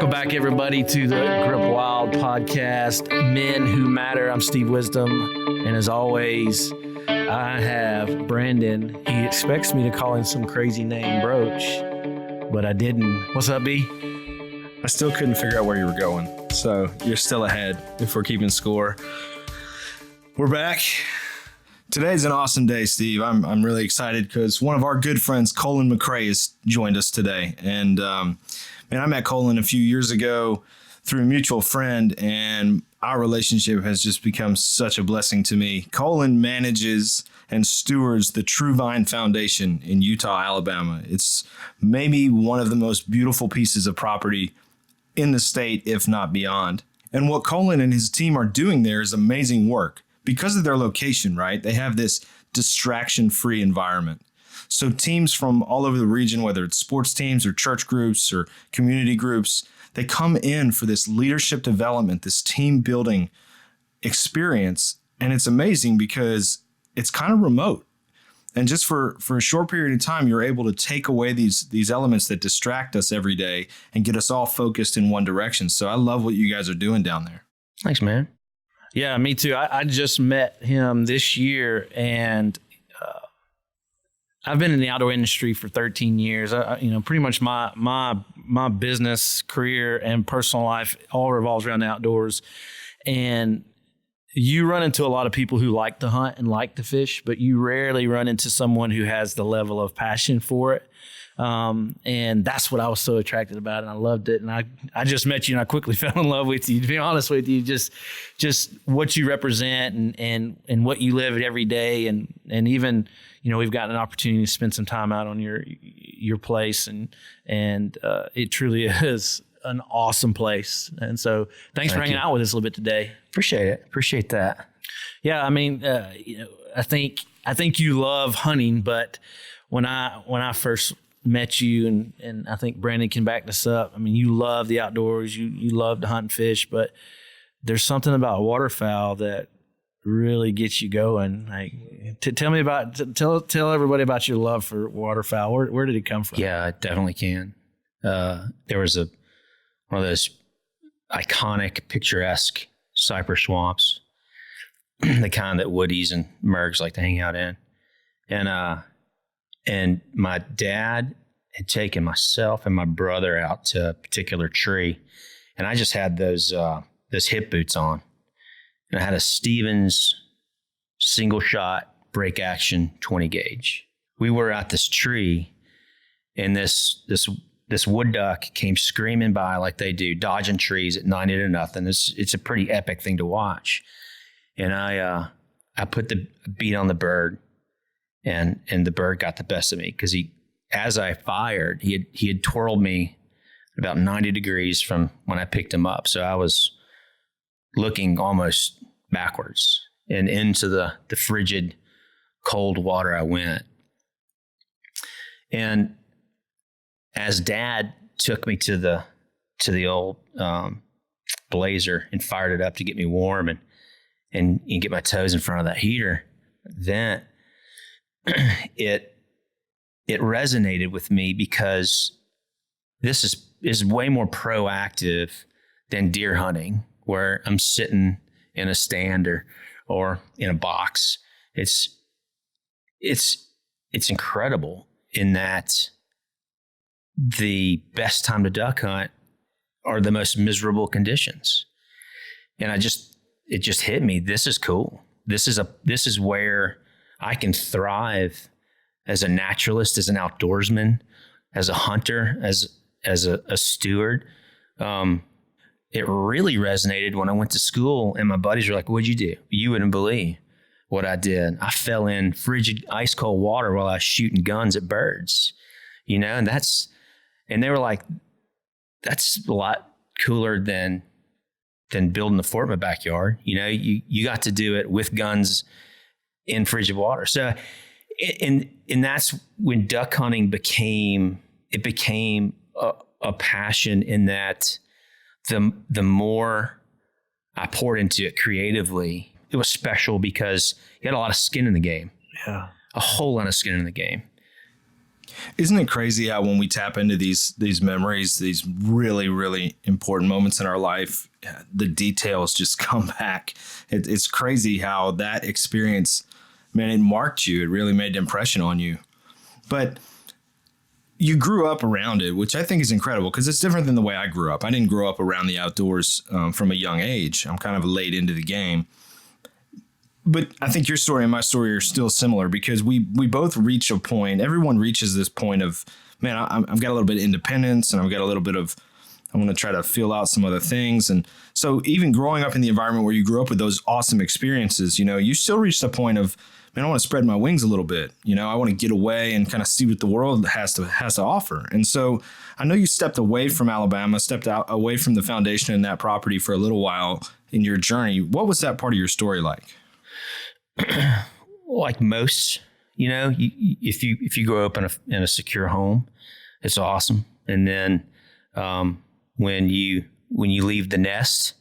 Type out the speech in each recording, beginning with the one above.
Welcome back, everybody, to the Grip Wild podcast, Men Who Matter. I'm Steve Wisdom, and as always, I have Brandon. He expects me to call him some crazy name, Broach, but I didn't. What's up, B? I still couldn't figure out where you were going, so you're still ahead if we're keeping score. We're back. Today's an awesome day, Steve. I'm really excited because one of our good friends, Colin McRae, has joined us today, and I met Colin a few years ago through a mutual friend, and our relationship has just become such a blessing to me. Colin manages and stewards the TrueVine Foundation in Utah, Alabama. It's maybe one of the most beautiful pieces of property in the state, if not beyond. And what Colin and his team are doing there is amazing work. Because of their location, right? They have this distraction-free environment. So teams from all over the region, whether it's sports teams or church groups or community groups, they come in for this leadership development, this team building experience. And it's amazing because it's kind of remote. And just for a short period of time, you're able to take away these elements that distract us every day and get us all focused in one direction. So I love what you guys are doing down there. Thanks, man. Yeah, me too. I just met him this year, and I've been in the outdoor industry for 13 years. Pretty much my business, career, and personal life all revolves around the outdoors. And you run into a lot of people who like to hunt and like to fish, but you rarely run into someone who has the level of passion for it. And that's what I was so attracted about, and I loved it. And I just met you, and I quickly fell in love with you. To be honest with you, just what you represent and what you live every day, and even we've gotten an opportunity to spend some time out on your place, and it truly is an awesome place. And so thanks for hanging out with us a little bit today. Appreciate that. Yeah, I mean, I think you love hunting, but when I first met you, and I think Brandon can back this up. I mean, you love the outdoors, you love to hunt and fish, but there's something about waterfowl that really gets you going. Like, tell everybody about your love for waterfowl. Where did it come from? Yeah, I definitely can. There was one of those iconic, picturesque cypress swamps, the kind that woodies and mergs like to hang out in, and my dad had taken myself and my brother out to a particular tree, and I just had those hip boots on, and I had a Stevens single shot break action 20 gauge. We were at this tree, and this wood duck came screaming by like they do, dodging trees at 90 to nothing. It's a pretty epic thing to watch, and I put the beat on the bird. And the bird got the best of me because as I fired, he had twirled me about 90 degrees from when I picked him up. So I was looking almost backwards, and into the frigid, cold water I went. And as Dad took me to the old blazer and fired it up to get me warm and get my toes in front of that heater, then it resonated with me because this is way more proactive than deer hunting, where I'm sitting in a stand or in a box. It's incredible in that the best time to duck hunt are the most miserable conditions. And it just hit me. This is cool. This is where I can thrive as a naturalist, as an outdoorsman, as a hunter, as a steward. It really resonated when I went to school, and my buddies were like, "What'd you do?" You wouldn't believe what I did. I fell in frigid, ice cold water while I was shooting guns at birds, and they were like, "That's a lot cooler than building a fort in my backyard." You got to do it with guns in frigid water. So, and that's when duck hunting became a passion, in that the more I poured into it creatively, it was special because you had a lot of skin in the game. Yeah. A whole lot of skin in the game. Isn't it crazy how when we tap into these memories, these really, really important moments in our life, the details just come back. It's crazy how that experience, man, it marked you. It really made an impression on you. But you grew up around it, which I think is incredible because it's different than the way I grew up. I didn't grow up around the outdoors from a young age. I'm kind of late into the game. But I think your story and my story are still similar because we both reach a point. Everyone reaches this point of, man, I've got a little bit of independence and I've got a little bit of, I want to try to feel out some other things. And so even growing up in the environment where you grew up with those awesome experiences, you still reach the point of, man, I want to spread my wings a little bit. I want to get away and kind of see what the world has to offer. And so I know you stepped away from Alabama, stepped out away from the foundation and that property for a little while in your journey. What was that part of your story like? Like most, if you grow up in a secure home, it's awesome. And then when you leave the nest,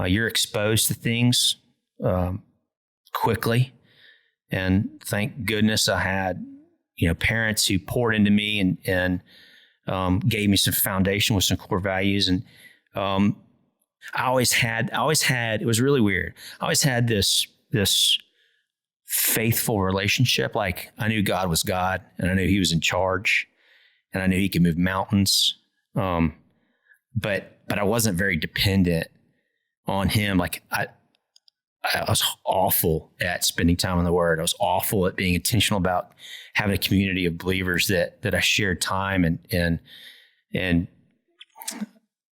you're exposed to things quickly. And thank goodness I had parents who poured into me and gave me some foundation with some core values. And I always had. It was really weird. I always had this faithful relationship. Like I knew God was God and I knew he was in charge and I knew he could move mountains. But I wasn't very dependent on him. Like I was awful at spending time in the Word. I was awful at being intentional about having a community of believers that I shared time and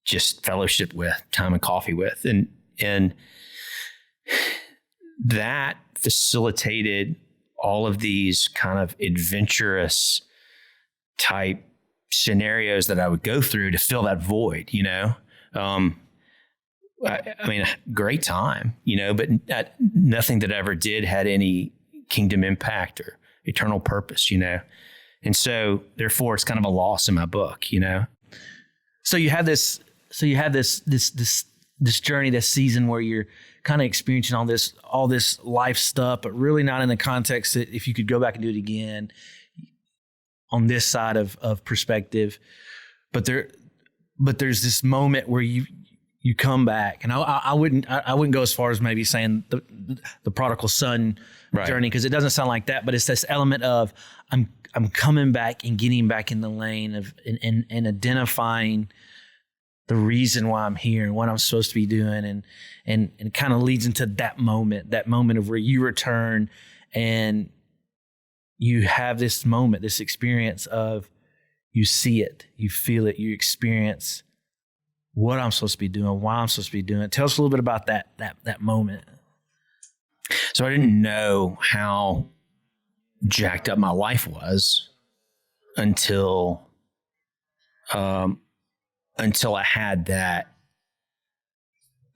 just fellowship with, time and coffee with. And that facilitated all of these kind of adventurous type scenarios that I would go through to fill that void, I mean, great time, but nothing that I ever did had any kingdom impact or eternal purpose, And so therefore it's kind of a loss in my book, So you had this journey, this season where you're kind of experiencing all this life stuff, but really not in the context that if you could go back and do it again on this side of perspective. But there's this moment where you come back, and I wouldn't go as far as maybe saying the prodigal son journey, because it doesn't sound like that, but it's this element of I'm coming back and getting back in the lane of and identifying the reason why I'm here and what I'm supposed to be doing, and it kind of leads into that moment of where you return and you have this moment, this experience of you see it, you feel it, you experience what I'm supposed to be doing, why I'm supposed to be doing it. Tell us a little bit about that moment. So I didn't know how jacked up my life was until I had that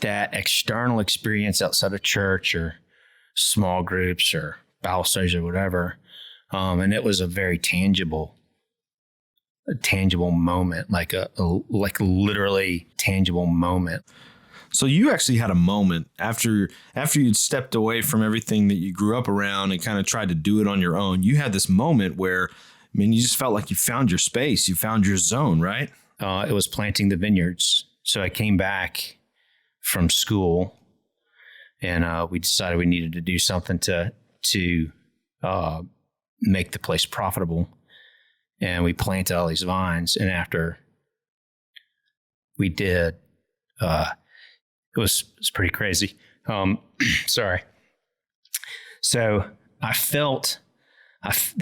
external experience outside of church or small groups or Bible studies or whatever. And it was a very tangible moment, like a literally tangible moment. So you actually had a moment after you'd stepped away from everything that you grew up around and kind of tried to do it on your own. You had this moment where, you just felt like you found your space, you found your zone, right? It was planting the vineyards. So I came back from school and we decided we needed to do something to make the place profitable. And we planted all these vines. And after we did, it was pretty crazy. Sorry. So I felt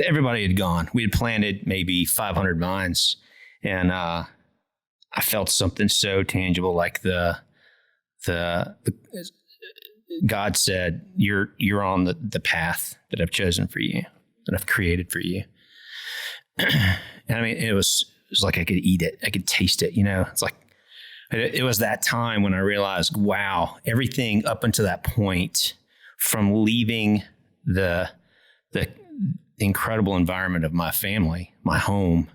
everybody had gone. We had planted maybe 500 vines, and I felt something so tangible, like the God said, "You're on the path that I've chosen for you, that I've created for you." And it was like I could eat it, I could taste it. It's like it was that time when I realized, wow, everything up until that point, from leaving the incredible environment of my family, my home,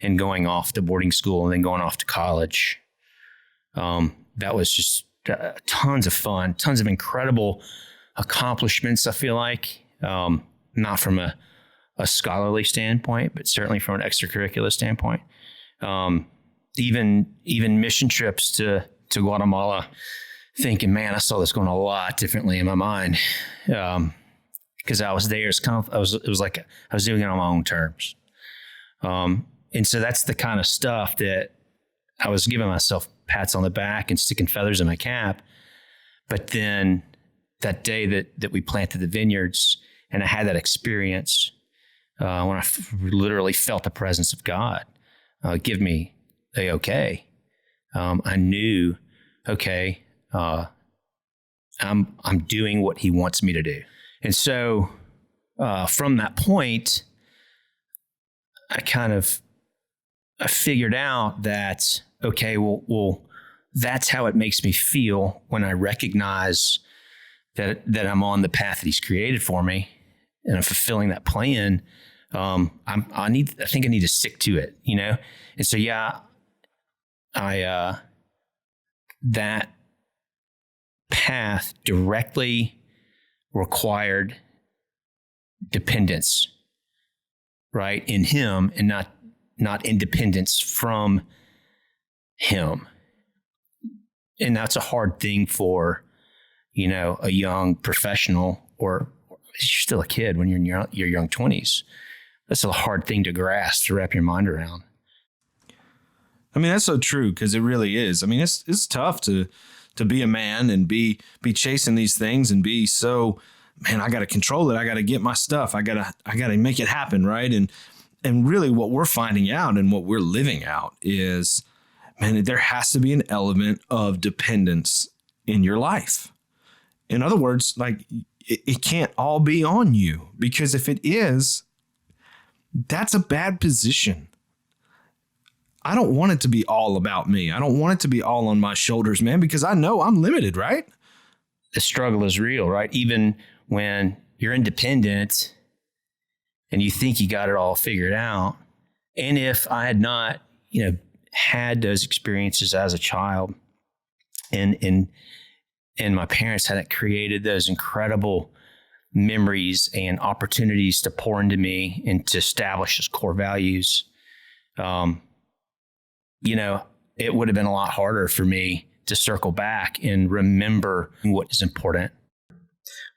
and going off to boarding school and then going off to college, that was just tons of fun, tons of incredible accomplishments. I feel like not from a a scholarly standpoint, but certainly from an extracurricular standpoint. Even mission trips to Guatemala, thinking, man, I saw this going a lot differently in my mind. Because I was there, it was like I was doing it on my own terms. And so that's the kind of stuff that I was giving myself pats on the back and sticking feathers in my cap. But then that day that we planted the vineyards and I had that experience when I literally felt the presence of God give me a okay. I knew, okay, I'm doing what he wants me to do. And so from that point, I figured out that, okay, well, that's how it makes me feel when I recognize that I'm on the path that he's created for me and I'm fulfilling that plan. I think I need to stick to it, you know? And so, yeah, that path directly required dependence, right, in him, and not independence from him. And that's a hard thing for, you know, a young professional, or you're still a kid when you're in your young 20s. That's a hard thing to grasp, to wrap your mind around. I mean, that's so true, because it really is. I mean, it's tough to be a man and be chasing these things and be so, man, I got to control it. I got to get my stuff. I got to make it happen, right? And really what we're finding out and what we're living out is, man, there has to be an element of dependence in your life. In other words, like it can't all be on you, because if it is, that's a bad position. I don't want it to be all about me. I don't want it to be all on my shoulders, man, because I know I'm limited, right? The struggle is real, right? Even when you're independent and you think you got it all figured out. And if I had not, you know, had those experiences as a child and my parents hadn't created those incredible memories and opportunities to pour into me and to establish those core values, you know, it would have been a lot harder for me to circle back and remember what is important.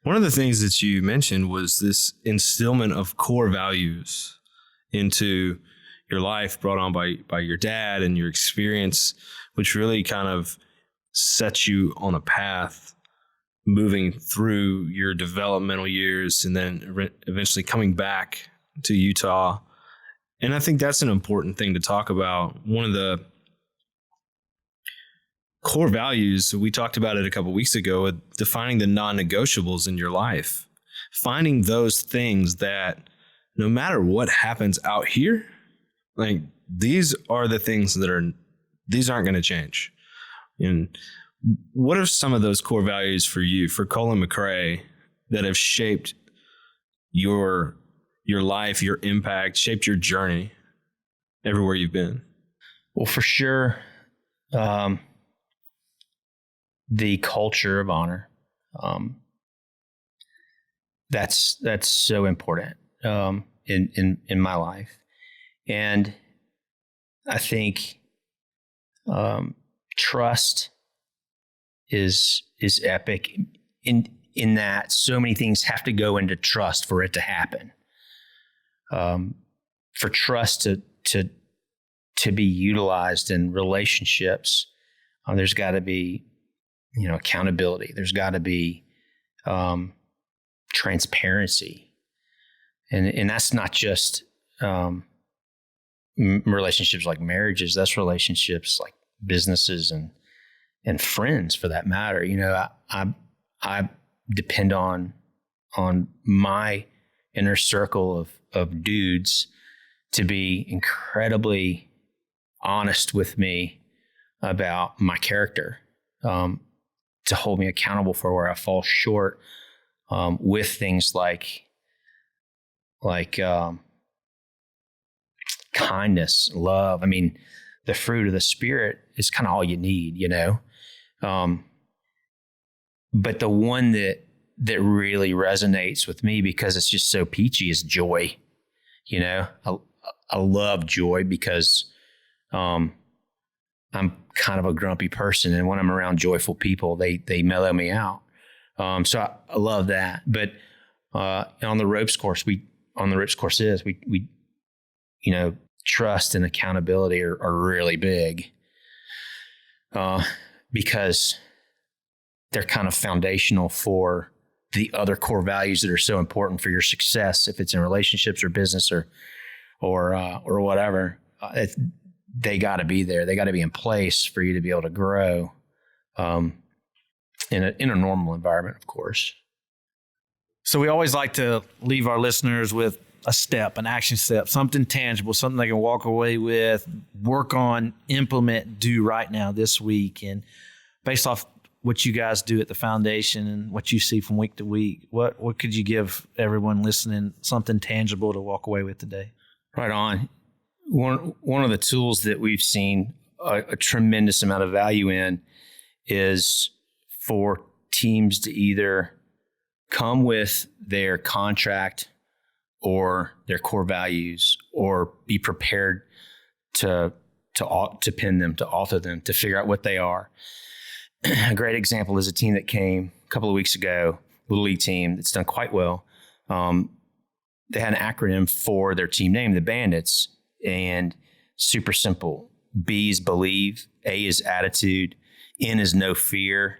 One of the things that you mentioned was this instillment of core values into your life, brought on by your dad and your experience, which really kind of sets you on a path moving through your developmental years and then eventually coming back to Utah. And I think that's an important thing to talk about. One of the core values, we talked about it a couple of weeks ago, defining the non-negotiables in your life, finding those things that no matter what happens out here, like these are the things that these aren't going to change. And what are some of those core values for you, for Colin McRae, that have shaped your life, your impact, shaped your journey everywhere you've been? Well, for sure, the culture of honor. That's so important in my life, and I think trust is epic in that so many things have to go into trust for it to happen. For trust to be utilized in relationships, there's got to be, you know, accountability. There's got to be transparency, and that's not just relationships like marriages. That's relationships like businesses and friends, for that matter. You know, I depend on my inner circle of dudes to be incredibly honest with me about my character, to hold me accountable for where I fall short, with things like kindness, love. I mean, the fruit of the Spirit is kind of all you need, you know. But the one that really resonates with me, because it's just so peachy, is joy. You know, I love joy because I'm kind of a grumpy person, and when I'm around joyful people, they mellow me out. So I love that. But on the ropes courses, we you know, trust and accountability are really big because they're kind of foundational for the other core values that are so important for your success, if it's in relationships or business or whatever. They got to be there. They got to be in place for you to be able to grow in a normal environment, of course. So we always like to leave our listeners with a step, an action step, something tangible, something they can walk away with, work on, implement, do right now this week. And based off what you guys do at the foundation and what you see from week to week, what could you give everyone listening, something tangible to walk away with today? Right on. One of the tools that we've seen a tremendous amount of value in is for teams to either come with their contract or their core values, or be prepared to pin them, to author them, to figure out what they are. A great example is a team that came a couple of weeks ago, Little League team that's done quite well. They had an acronym for their team name, the Bandits, and super simple. B is believe, A is attitude, N is no fear,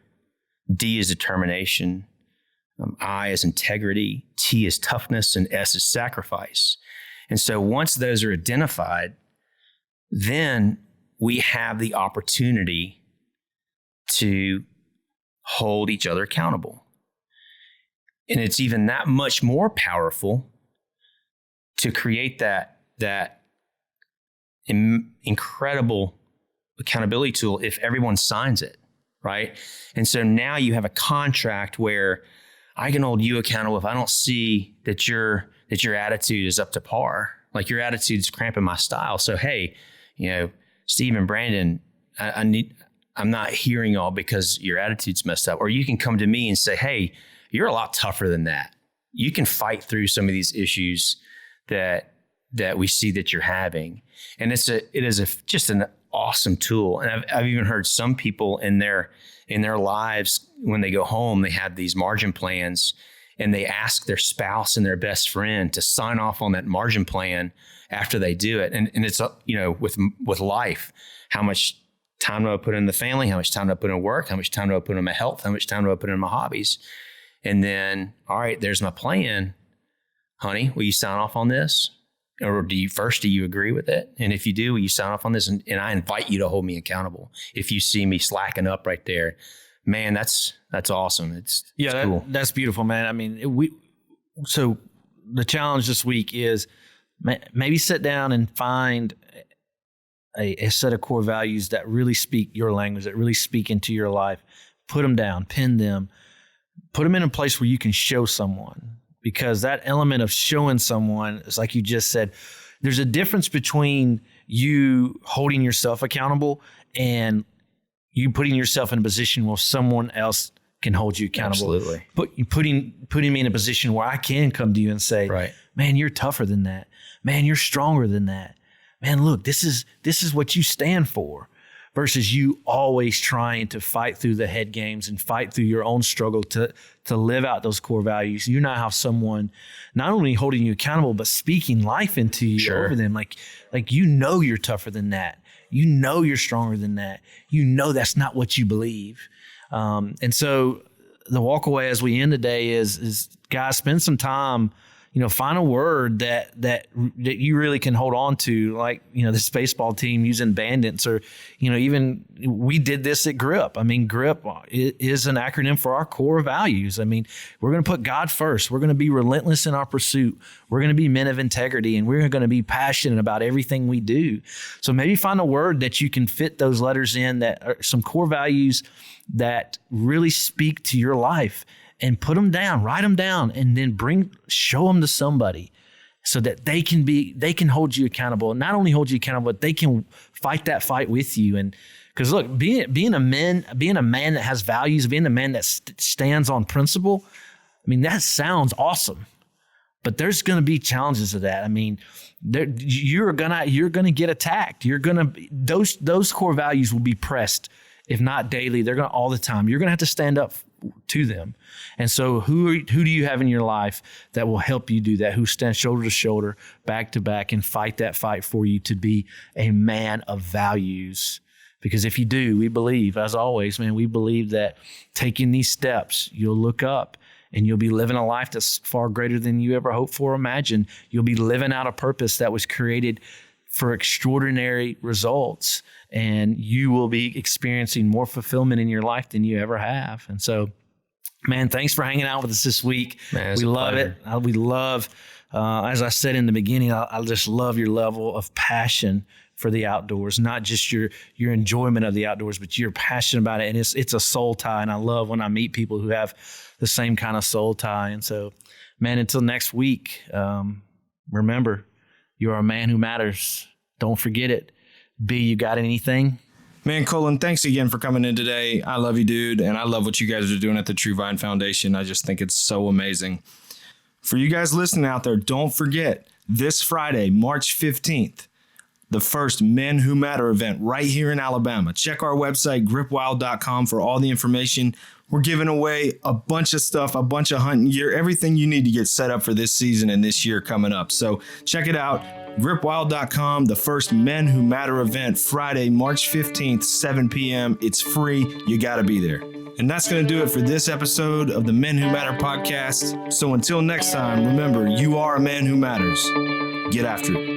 D is determination, I is integrity, T is toughness, and S is sacrifice. And so once those are identified, then we have the opportunity to hold each other accountable. And it's even that much more powerful to create that incredible accountability tool if everyone signs it, right? And so now you have a contract where I can hold you accountable if I don't see that your attitude is up to par. Like your attitude's cramping my style. So hey, you know, Steve and Brandon, I'm not hearing y'all because your attitude's messed up. Or you can come to me and say, hey, you're a lot tougher than that. You can fight through some of these issues that we see that you're having. And it is just an awesome tool. And I've even heard some people in their lives, when they go home, they have these margin plans and they ask their spouse and their best friend to sign off on that margin plan after they do it. And it's, you know, with life, how much time do I put in the family? How much time do I put in work? How much time do I put in my health? How much time do I put in my hobbies? And then, all right, there's my plan. Honey, will you sign off on this? Or do you agree with it? And if you do, will you sign off on this? And I invite you to hold me accountable. If you see me slacking up right there, man, that's awesome. It's cool. That's beautiful, man. I mean, so the challenge this week is maybe sit down and find a set of core values that really speak your language, that really speak into your life. Put them down, pin them, put them in a place where you can show someone. Because that element of showing someone is, like you just said, there's a difference between you holding yourself accountable and you putting yourself in a position where someone else can hold you accountable. Absolutely. Putting me in a position where I can come to you and say, right, man, you're tougher than that. Man, you're stronger than that. Man, look, this is what you stand for. Versus you always trying to fight through the head games and fight through your own struggle to live out those core values. You now have someone not only holding you accountable, but speaking life into you over them. Like you know you're tougher than that. You know you're stronger than that. You know that's not what you believe. And so the walk away as we end today is guys, spend some time. You know, find a word that you really can hold on to, like, you know, this baseball team using bandits, or, you know, even we did this at GRIP. I mean, GRIP is an acronym for our core values. I mean, we're going to put God first. We're going to be relentless in our pursuit. We're going to be men of integrity, and we're going to be passionate about everything we do. So maybe find a word that you can fit those letters in, that are some core values that really speak to your life. And put them down, write them down, and then show them to somebody so that they can hold you accountable. And not only hold you accountable, but they can fight that fight with you. And because look, being a man that has values, being a man that stands on principle, I mean, that sounds awesome. But there's going to be challenges to that. I mean, you're gonna get attacked. Those core values will be pressed, if not daily. They're going to all the time. You're going to have to stand up to them. And so who do you have in your life that will help you do that? Who stands shoulder to shoulder, back to back, and fight that fight for you to be a man of values? Because if you do, we believe, as always, man, we believe that taking these steps, you'll look up and you'll be living a life that's far greater than you ever hoped for or imagined. You'll be living out a purpose that was created for extraordinary results, and you will be experiencing more fulfillment in your life than you ever have. And so, man, thanks for hanging out with us this week. Man, we love it. We love, as I said in the beginning, I just love your level of passion for the outdoors, not just your enjoyment of the outdoors, but you're passionate about it. And it's a soul tie. And I love when I meet people who have the same kind of soul tie. And so, man, until next week, remember, you are a man who matters. Don't forget it. B, you got anything? Man, Colin, thanks again for coming in today. I love you, dude. And I love what you guys are doing at the TrueVine Foundation. I just think it's so amazing. For you guys listening out there, don't forget this Friday, March 15th, the first Men Who Matter event right here in Alabama. Check our website, gripwild.com, for all the information. We're giving away a bunch of stuff, a bunch of hunting gear, everything you need to get set up for this season and this year coming up. So check it out, gripwild.com, the first Men Who Matter event, Friday, March 15th, 7 p.m. It's free. You got to be there. And that's going to do it for this episode of the Men Who Matter podcast. So until next time, remember, you are a man who matters. Get after it.